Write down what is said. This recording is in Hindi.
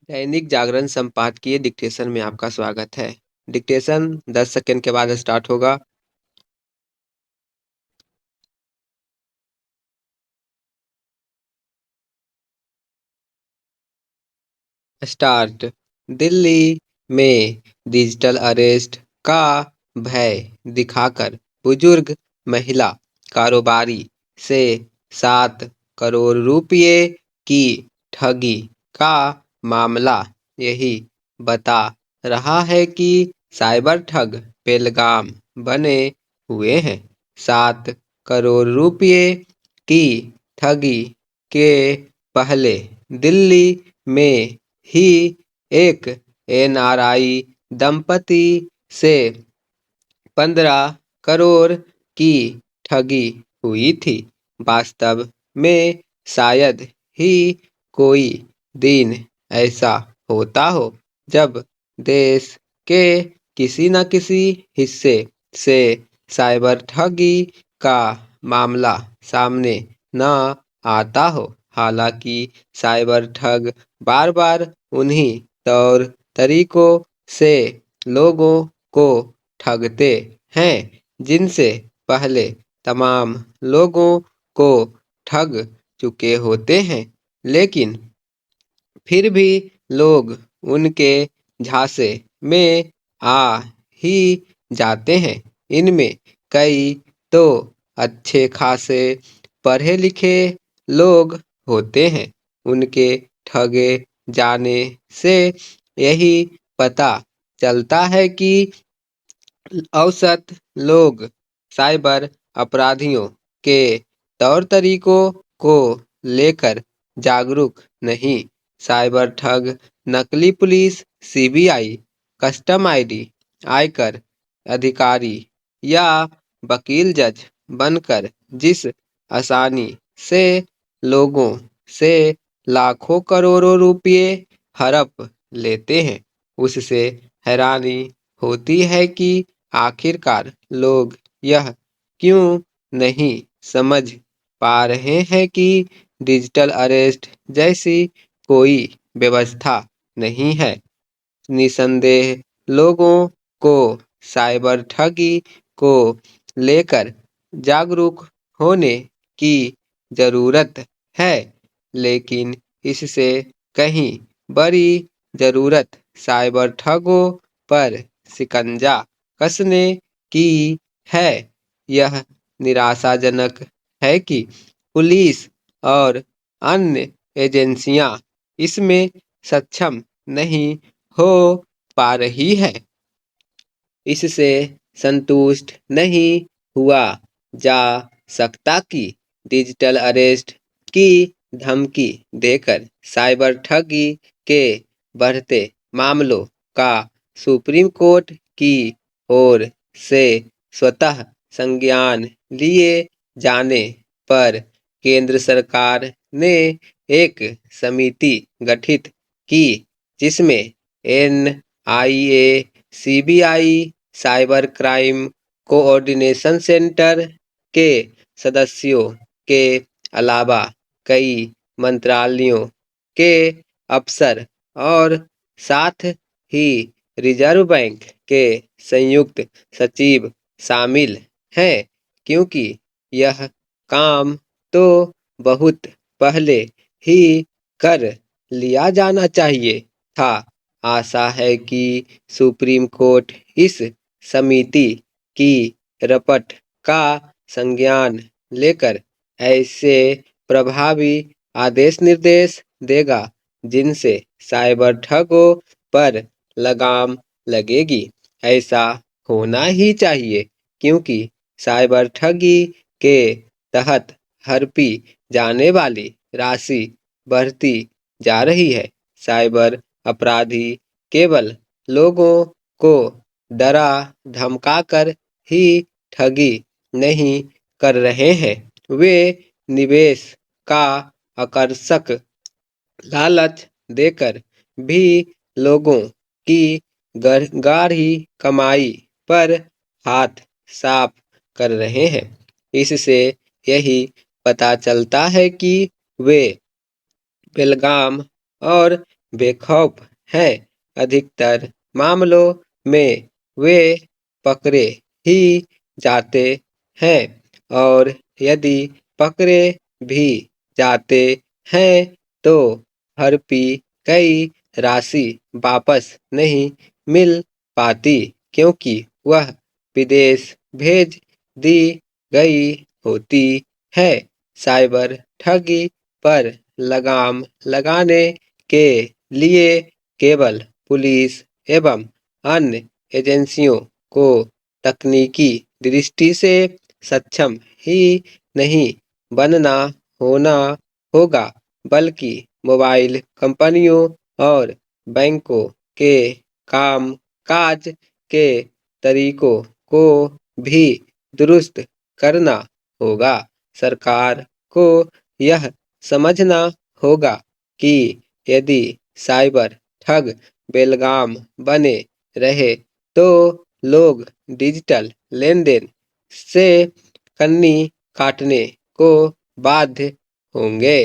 दैनिक जागरण संपादकीय डिक्टेशन में आपका स्वागत है। डिक्टेशन 10 सेकंड के बाद स्टार्ट होगा। स्टार्ट। दिल्ली में डिजिटल अरेस्ट का भय दिखाकर बुजुर्ग महिला कारोबारी से 7 करोड़ रुपए की ठगी का मामला यही बता रहा है कि साइबर ठग बेलगाम बने हुए हैं। 7 करोड़ रुपए की ठगी के पहले दिल्ली में ही एक एनआरआई दंपति से 15 करोड़ की ठगी हुई थी। वास्तव में शायद ही कोई दिन ऐसा होता हो जब देश के किसी न किसी हिस्से से साइबर ठगी का मामला सामने न आता हो। हालांकि साइबर ठग बार बार उन्हीं तौर तरीकों से लोगों को ठगते हैं जिनसे पहले तमाम लोगों को ठग चुके होते हैं, लेकिन फिर भी लोग उनके झांसे में आ ही जाते हैं। इनमें कई तो अच्छे खासे पढ़े लिखे लोग होते हैं। उनके ठगे जाने से यही पता चलता है कि औसत लोग साइबर अपराधियों के तौर तरीकों को लेकर जागरूक नहीं। साइबर ठग नकली पुलिस, सीबीआई, कस्टम आईडी, आयकर अधिकारी या वकील जज बनकर जिस आसानी से लोगों से लाखों करोड़ों रुपए हड़प लेते हैं, उससे हैरानी होती है कि आखिरकार लोग यह क्यों नहीं समझ पा रहे हैं कि डिजिटल अरेस्ट जैसी कोई व्यवस्था नहीं है। निसंदेह लोगों को साइबर ठगी को लेकर जागरूक होने की जरूरत है, लेकिन इससे कहीं बड़ी जरूरत साइबर ठगों पर शिकंजा कसने की है। यह निराशाजनक है कि पुलिस और अन्य एजेंसियां इसमें सक्षम नहीं हो पा रही है। इससे संतुष्ट नहीं हुआ जा सकता कि डिजिटल अरेस्ट की धमकी देकर साइबर ठगी के बढ़ते मामलों का सुप्रीम कोर्ट की ओर से स्वतः संज्ञान लिए जाने पर केंद्र सरकार ने एक समिति गठित की जिसमें NIA, CBI, cyber crime coordination centre के सदस्यों के अलावा कई मंत्रालयों के अफसर और साथ ही रिजर्व बैंक के संयुक्त सचिव शामिल हैं, क्योंकि यह काम तो बहुत पहले ही कर लिया जाना चाहिए था। आशा है कि सुप्रीम कोर्ट इस समिति की रिपोर्ट का संज्ञान लेकर ऐसे प्रभावी आदेश निर्देश देगा जिनसे साइबर ठगों पर लगाम लगेगी। ऐसा होना ही चाहिए क्योंकि साइबर ठगी के तहत हड़पी जाने वाली राशि बढ़ती जा रही है। साइबर अपराधी केवल लोगों को डरा धमकाकर ही ठगी नहीं कर रहे हैं, वे निवेश का आकर्षक लालच देकर भी लोगों की गाढ़ी कमाई पर हाथ साफ कर रहे हैं। इससे यही पता चलता है कि वे बेलगाम और बेखौफ हैं। अधिकतर मामलों में वे पकड़े ही जाते हैं और यदि पकड़े भी जाते हैं तो भरपी कई राशि वापस नहीं मिल पाती क्योंकि वह विदेश भेज दी गई होती है। साइबर ठगी पर लगाम लगाने के लिए केवल पुलिस एवं अन्य एजेंसियों को तकनीकी दृष्टि से सक्षम ही नहीं बनना होना होगा बल्कि मोबाइल कंपनियों और बैंकों के काम काज के तरीकों को भी दुरुस्त करना होगा। सरकार को यह समझना होगा कि यदि साइबर ठग बेलगाम बने रहे तो लोग डिजिटल लेनदेन से कन्नी काटने को बाध्य होंगे।